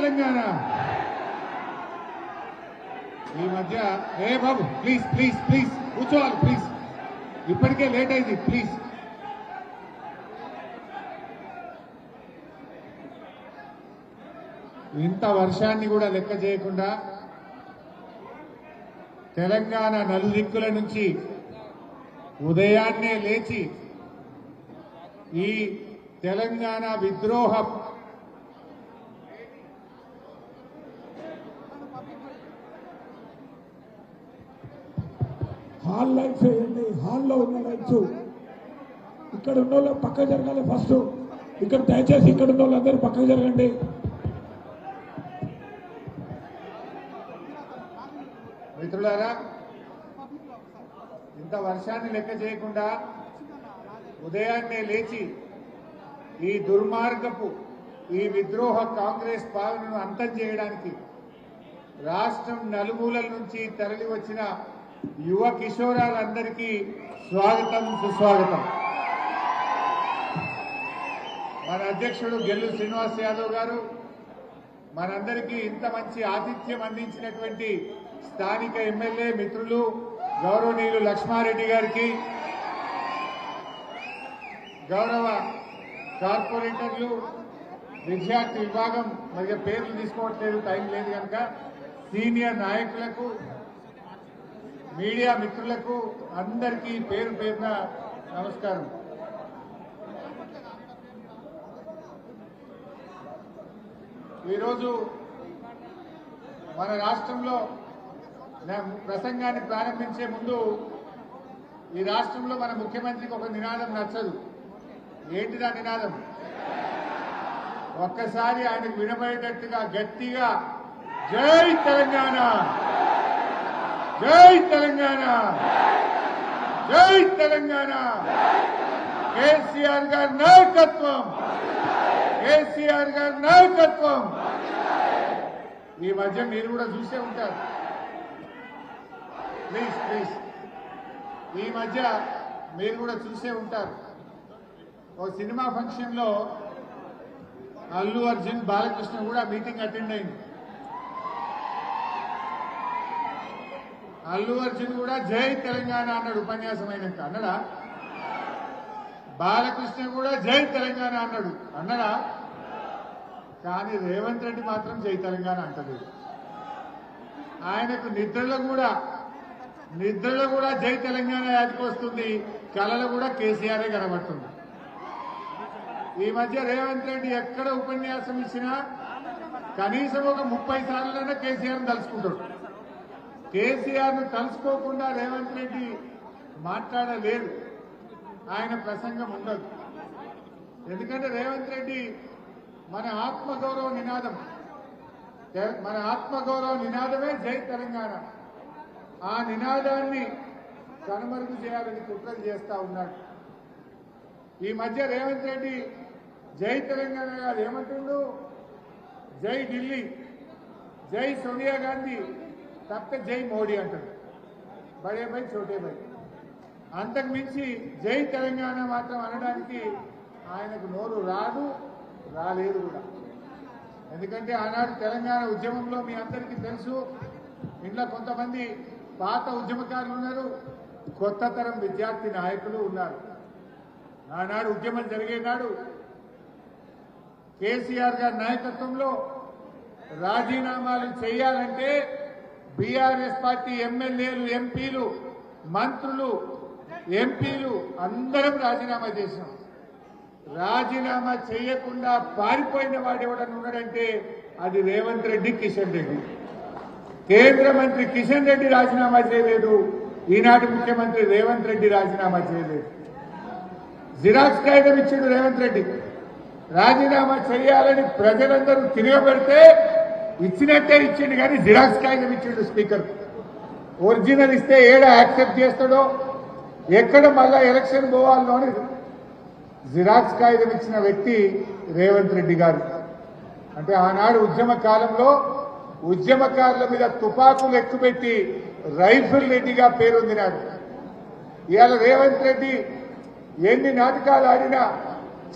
తెలంగాణ. ఈ మధ్య బాబు please please please కూర్చోవాలి ప్లీజ్, ఇప్పటికే లేట్ అయింది ప్లీజ్. ఇంత వర్షాన్ని కూడా లెక్క చేయకుండా తెలంగాణ నలుదిక్కుల నుంచి ఉదయాన్నే లేచి ఈ తెలంగాణ విద్రోహ హాల్ లైట్స్ వేయండి. హాల్లో ఉన్న లైట్స్ ఇక్కడ ఉన్న వాళ్ళు పక్క జరగాలి. ఫస్ట్ ఇక్కడ దయచేసి ఇక్కడ ఉన్న వాళ్ళందరూ పక్కకు జరగండి. మిత్రులారా, ఇంత వర్షాన్ని లెక్క చేయకుండా ఉదయాన్నే లేచి ఈ దుర్మార్గపు ఈ విద్రోహ కాంగ్రెస్ పాలనను అంతం చేయడానికి రాష్ట్రం నలుమూలల నుంచి తరలి వచ్చిన యువ కిషోరాలందరికీ స్వాగతం సుస్వాగతం. మన అధ్యక్షుడు గెల్లు శ్రీనివాస్ యాదవ్ గారు మనందరికీ ఇంత మంచి ఆతిథ్యం అందించినటువంటి స్థానిక ఎమ్మెల్యే మిత్రులు గౌరవనీయులు లక్ష్మారెడ్డి గారికి, గౌరవ కార్పొరేటర్లు, విద్యార్థి విభాగం మరి పేర్లు తీసుకోవట్లేదు, టైం లేదు కనుక, సీనియర్ నాయకులకు, మీడియా మిత్రులకు అందరికీ పేరు పేరున నమస్కారం. ఈరోజు మన రాష్ట్రంలో ప్రసంగాన్ని ప్రారంభించే ముందు ఈ రాష్ట్రంలో మన ముఖ్యమంత్రికి ఒక నినాదం నచ్చదు. ఏంటిదా నినాదం? ఒక్కసారి ఆయనకు వినబడేటట్టుగా గట్టిగా జై తెలంగాణ, జై తెలంగాణ, జై తెలంగాణ, కేసీఆర్ గారి నాయకత్వం, కేసీఆర్ గారి నాయకత్వం. ఈ మధ్య మీరు కూడా చూసే ఉంటారు, ప్లీజ్ ప్లీజ్, ఈ మధ్య మీరు కూడా చూసే ఉంటారు. ఓ సినిమా ఫంక్షన్ లో అల్లు అర్జున్, బాలకృష్ణ కూడా మీటింగ్ అటెండ్ అయింది. అల్లు అర్జున్ కూడా జై తెలంగాణ అన్నాడు ఉపన్యాసం అయినాక. అన్నడా? బాలకృష్ణ కూడా జై తెలంగాణ అన్నాడు. అన్నడా? కానీ రేవంత్ రెడ్డి మాత్రం జై తెలంగాణ అంటలేదు. ఆయనకు నిద్రలో కూడా జై తెలంగాణ యాదికొస్తుంది, కళలో కూడా కేసీఆర్ కనబడుతుంది. ఈ మధ్య రేవంత్ రెడ్డి ఎక్కడ ఉపన్యాసం ఇచ్చినా కనీసం ఒక 30 సార్లైనా కేసీఆర్ను తలుచుకుంటాడు. కేసీఆర్ను తలుచుకోకుండా రేవంత్ రెడ్డి మాట్లాడలేరు, ఆయన ప్రసంగం ఉండదు. ఎందుకంటే రేవంత్ రెడ్డి మన ఆత్మగౌరవ నినాదమే జై తెలంగాణ. ఆ నినాదాన్ని కనుమరుగు చేయాలని కుట్రలు చేస్తా ఉన్నాడు. ఈ మధ్య రేవంత్ రెడ్డి జై తెలంగాణ కాదు, ఏమంటుండు? జై ఢిల్లీ, జై సోనియా గాంధీ, తప్ప జై మోడీ అంటాడు. బడే బై చోటే బై. అంతకు మించి జై తెలంగాణ మాత్రం అనడానికి ఆయనకు నోరు రాలేదు కూడా. ఎందుకంటే ఆనాడు తెలంగాణ ఉద్యమంలో మీ అందరికీ తెలుసు, ఇంట్లో కొంతమంది పాత ఉద్యమకారులు ఉన్నారు, కొత్త తరం విద్యార్థి నాయకులు ఉన్నారు. ఆనాడు ఉద్యమం జరిగే నాడు కేసీఆర్ గారి నాయకత్వంలో రాజీనామాలు చేయాలంటే బీఆర్ఎస్ పార్టీ ఎమ్మెల్యేలు, ఎంపీలు, మంత్రులు, ఎంపీలు అందరం రాజీనామా చేశాం. రాజీనామా చేయకుండా పారిపోయిన వాడు ఎవడన్నా ఉన్నాడంటే అది రేవంత్ రెడ్డి, కిషన్ రెడ్డి. కేంద్ర మంత్రి కిషన్ రెడ్డి రాజీనామా చేయలేదు, ఈనాటి ముఖ్యమంత్రి రేవంత్ రెడ్డి రాజీనామా చేయలేదు. జిరాక్స్ కాగితం ఇచ్చిండు రేవంత్ రెడ్డి. రాజీనామా చేయాలని ప్రజలందరూ తిరగబెడితే ఇచ్చినట్టే ఇచ్చిండు, కానీ జిరాక్స్ కాగితం ఇచ్చిండు స్పీకర్. ఒరిజినల్ ఇస్తే ఏడ యాక్సెప్ట్ చేస్తాడో, ఎక్కడ మళ్ళా ఎలక్షన్ పోవాలో అని జిరాక్స్ కాగితం ఇచ్చిన వ్యక్తి రేవంత్ రెడ్డి గారు. అంటే ఆనాడు ఉద్యమ కాలంలో ఉద్యమకారుల మీద తుపాకులు ఎక్కుపెట్టి రైఫిల్ రెడ్డిగా పేరొందినాడు. ఇవాళ రేవంత్ రెడ్డి ఎన్ని నాటకాలు ఆడినా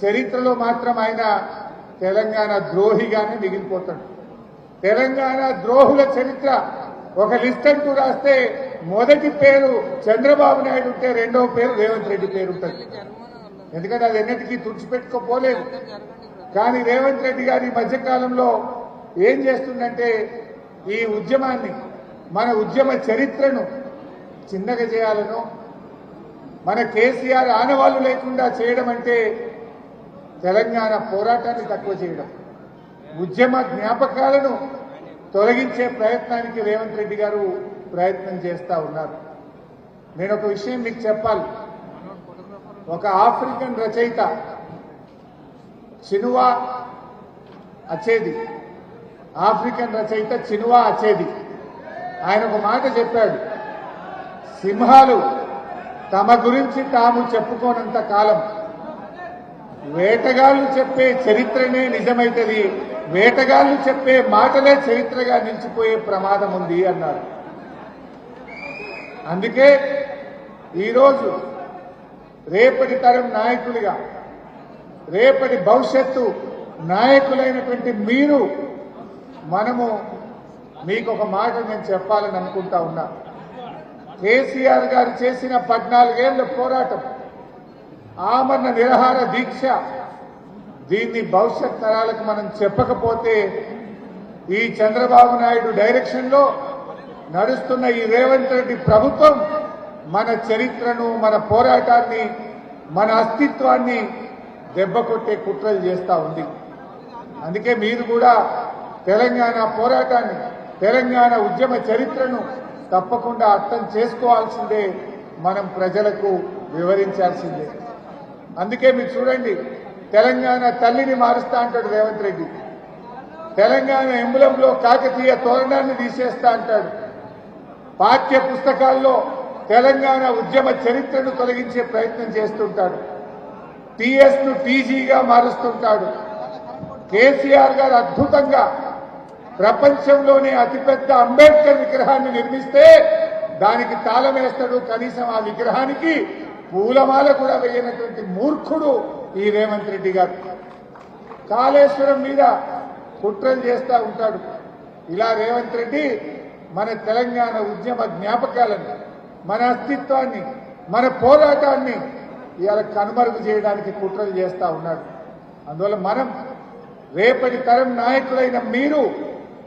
చరిత్రలో మాత్రం ఆయన తెలంగాణ ద్రోహిగానే మిగిలిపోతాడు. తెలంగాణ ద్రోహుల చరిత్ర ఒక లిస్ట్ అంటూ రాస్తే మొదటి పేరు చంద్రబాబు నాయుడు ఉంటే రెండవ పేరు రేవంత్ రెడ్డి పేరు ఉంటుంది. ఎందుకంటే అది ఎన్నిటికీ తుడిచిపెట్టుకోపోలేదు. కానీ రేవంత్ రెడ్డి గారి ఈ మధ్యకాలంలో ఏం చేస్తుందంటే ఈ ఉద్యమాన్ని, మన ఉద్యమ చరిత్రను చిన్నగా చేయాలను, మన కేసీఆర్ ఆనవాళ్లు లేకుండా చేయడం అంటే తెలంగాణ పోరాటాన్ని తక్కువ చేయడం, ఉద్యమ జ్ఞాపకాలను తొలగించే ప్రయత్నానికి రేవంత్ రెడ్డి గారు ప్రయత్నం చేస్తా ఉన్నారు. నేను ఒక విషయం మీకు చెప్పాలి. ఒక ఆఫ్రికన్ రచయిత చినువా అచేది, ఆఫ్రికన్ రచయిత చినువా అచేది, ఆయన ఒక మాట చెప్పాడు. సింహాలు తమ గురించి తాము చెప్పుకోనంత కాలం వేటగాళ్లు చెప్పే చరిత్రనే నిజమైతది, వేటగాళ్లు చెప్పే మాటలే చరిత్రగా నిలిచిపోయే ప్రమాదం ఉంది అన్నారు. అందుకే ఈరోజు రేపటి తరం నాయకులుగా, రేపటి భవిష్యత్తు నాయకులైనటువంటి మీరు, మనము మీకు ఒక మాట నేను చెప్పాలని అనుకుంటా ఉన్నా. కేసీఆర్ గారు చేసిన 14 ఏళ్ల పోరాటం, ఆమరణ నిరాహార దీక్ష, దీన్ని భవిష్యత్ తరాలకు మనం చెప్పకపోతే ఈ చంద్రబాబు నాయుడు డైరెక్షన్ లో నడుస్తున్న ఈ రేవంత్ రెడ్డి ప్రభుత్వం మన చరిత్రను, మన పోరాటాన్ని, మన అస్తిత్వాన్ని దెబ్బకొట్టే కుట్రలు చేస్తా ఉంది. అందుకే మీరు కూడా తెలంగాణ పోరాటాన్ని, తెలంగాణ ఉద్యమ చరిత్రను తప్పకుండా అర్థం చేసుకోవాల్సిందే, మనం ప్రజలకు వివరించాల్సిందే. అందుకే మీరు చూడండి, తెలంగాణ తల్లిని మారుస్తా అంటాడు రేవంత్ రెడ్డి, తెలంగాణ ఎంబులంలో కాకతీయ తోరణాన్ని తీసేస్తా అంటాడు, పాఠ్య పుస్తకాల్లో తెలంగాణ ఉద్యమ చరిత్రను తొలగించే ప్రయత్నం చేస్తుంటాడు, టీఎస్ ను టీజీగా మారుస్తుంటాడు. కేసీఆర్ గారు అద్భుతంగా ప్రపంచంలోనే అతిపెద్ద అంబేద్కర్ విగ్రహాన్ని నిర్మిస్తే దానికి తాళం వేస్తాడు, కనీసం ఆ విగ్రహానికి పూలమాల కూడా వేయనటువంటి మూర్ఖుడు ఈ రేవంత్ రెడ్డి గారు. కాళేశ్వరం మీద కుట్రలు చేస్తూ ఉంటాడు. ఇలా రేవంత్ రెడ్డి మన తెలంగాణ ఉద్యమ జ్ఞాపకాలను, మన అస్తిత్వాన్ని, మన పోరాటాన్ని ఇవాళ కనుమరుగు చేయడానికి కుట్రలు చేస్తా ఉన్నాడు. అందువల్ల మనం, రేపటి తరం నాయకులైన మీరు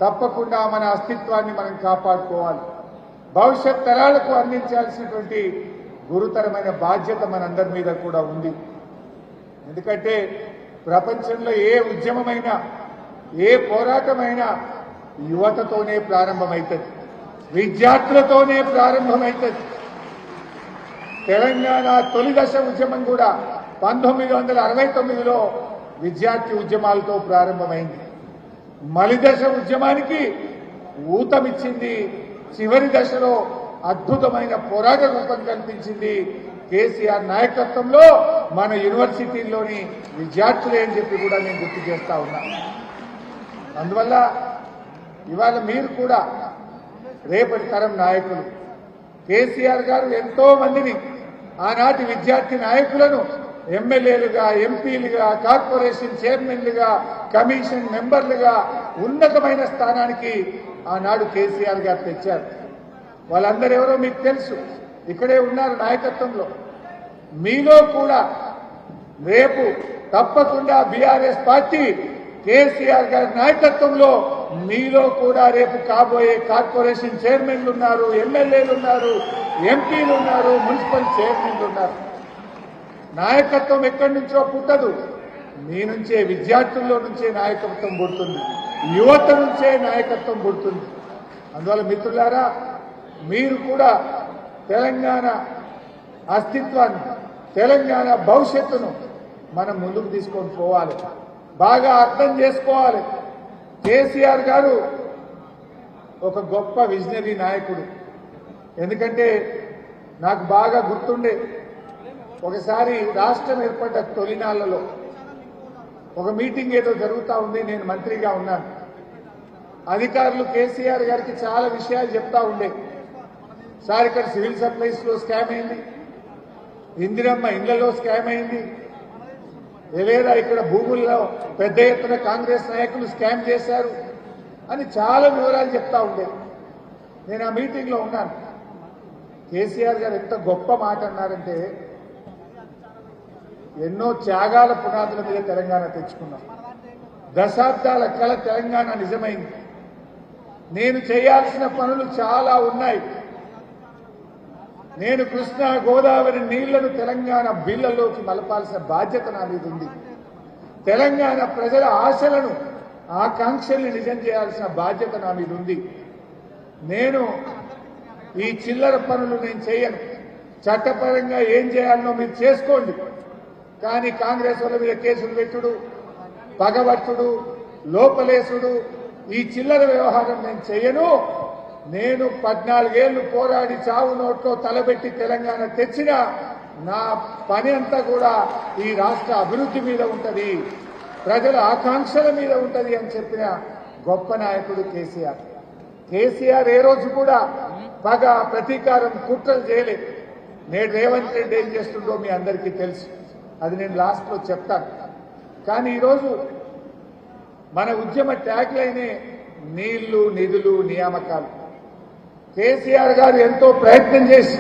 తప్పకుండా మన అస్తిత్వాన్ని మనం కాపాడుకోవాలి. భవిష్యత్ తరాలకు అందించాల్సినటువంటి గురుతరమైన బాధ్యత మనందరి మీద కూడా ఉంది. ఎందుకంటే ప్రపంచంలో ఏ ఉద్యమమైనా, ఏ పోరాటమైనా యువతతోనే ప్రారంభమవుతుంది, విద్యార్థులతోనే ప్రారంభమవుతుంది. తెలంగాణ తొలి దశ ఉద్యమం కూడా 1969లో విద్యార్థి ఉద్యమాలతో ప్రారంభమైంది. మలిదశ ఉద్యమానికి ఊతమిచ్చింది, చివరి దశలో అద్భుతమైన పోరాట రూపం కల్పించింది కేసీఆర్ నాయకత్వంలో మన యూనివర్సిటీల్లోని విద్యార్థులే అని చెప్పి కూడా నేను గుర్తు చేస్తా ఉన్నా. అందువల్ల ఇవాళ మీరు కూడా రేపటి తరం నాయకులు. కేసీఆర్ గారు ఎంతో మందిని, ఆనాటి విద్యార్థి నాయకులను ఎమ్మెల్యేలుగా, ఎంపీలుగా, కార్పొరేషన్ చైర్మన్లుగా, కమిషన్ మెంబర్లుగా ఉన్నతమైన స్థానానికి ఆనాడు కేసీఆర్ గారు తెచ్చారు. వాళ్ళందరూ ఎవరో మీకు తెలుసు, ఇక్కడే ఉన్నారు నాయకత్వంలో. మీలో కూడా రేపు తప్పకుండా బీఆర్ఎస్ పార్టీ కేసీఆర్ గారి నాయకత్వంలో మీలో కూడా రేపు కాబోయే కార్పొరేషన్ చైర్మన్లు ఉన్నారు, ఎమ్మెల్యేలు ఉన్నారు, ఎంపీలు ఉన్నారు, మున్సిపల్ చైర్మన్లు ఉన్నారు. నాయకత్వం ఎక్కడి నుంచో పుట్టదు, మీ నుంచే, విద్యార్థుల్లో నుంచే నాయకత్వం పుడుతుంది, యువత నుంచే నాయకత్వం పుడుతుంది. అందువల్ల మిత్రులారా, మీరు కూడా తెలంగాణ అస్తిత్వాన్ని, తెలంగాణ భవిష్యత్తును మనం ముందుకు తీసుకొని పోవాలి, బాగా అర్థం చేసుకోవాలి. కేసీఆర్ గారు ఒక గొప్ప విజనరీ నాయకుడు. ఎందుకంటే నాకు బాగా గుర్తుండే, ఒకసారి రాష్ట్రం ఏర్పడ్డ తొలినాళ్లలో ఒక మీటింగ్ ఏదో జరుగుతూ ఉంది, నేను మంత్రిగా ఉన్నాను. అధికారులు కేసీఆర్ గారికి చాలా విషయాలు చెప్తా ఉండే. సార్ ఇక్కడ సివిల్ సప్లైస్ లో స్కామ్ అయింది, ఇందిరమ్మ ఇళ్లలో స్కామ్ అయింది, లేదా ఇక్కడ భూముల్లో పెద్ద ఎత్తున కాంగ్రెస్ నాయకులు స్కామ్ చేశారు, అని చాలా వివరాలు చెప్తా ఉండేది. నేను ఆ మీటింగ్లో ఉన్నాను. కేసీఆర్ గారు ఎంత గొప్ప మాట అన్నారంటే, ఎన్నో త్యాగాల పునాదుల మీద తెలంగాణ తెచ్చుకున్నాం. దశాబ్దాల కల తెలంగాణ నిజమైంది. నేను చేయాల్సిన పనులు చాలా ఉన్నాయి. నేను కృష్ణా గోదావరి నీళ్లను తెలంగాణ బిళ్ళలోకి మలపాల్సిన బాధ్యత నా మీద ఉంది. తెలంగాణ ప్రజల ఆశలను ఆకాంక్షల్ని నిజం చేయాల్సిన బాధ్యత నా మీద ఉంది. నేను ఈ చిల్లర పనులు నేను చేయను. చట్టపరంగా ఏం చేయాలనో మీరు చేసుకోండి. కానీ కాంగ్రెస్ వాళ్ళ మీద కేసులు పెట్టుడు, పగబట్టుడు, లోపలేసుడు, ఈ చిల్లర వ్యవహారం నేను చేయను. నేను 14 ఏళ్లు పోరాడి చావు నోట్లో తలబెట్టి తెలంగాణ తెచ్చిన నా పని అంతా కూడా ఈ రాష్ట్ర అభివృద్ధి మీద ఉంటది, ప్రజల ఆకాంక్షల మీద ఉంటది అని చెప్పిన గొప్ప నాయకుడు కేసీఆర్. కేసీఆర్ ఏ రోజు కూడా పగ, ప్రతీకారం, కుట్రలు చేయలేదు. నేడు రేవంత్ రెడ్డి ఏం చేస్తుండో మీ అందరికీ తెలుసు. అది నేను లాస్ట్లో చెప్తాను. కానీ ఈరోజు మన ఉద్యమ ట్యాగ్ లైనే నీళ్లు, నిధులు, నియామకాలు. కేసీఆర్ గారు ఎంతో ప్రయత్నం చేసి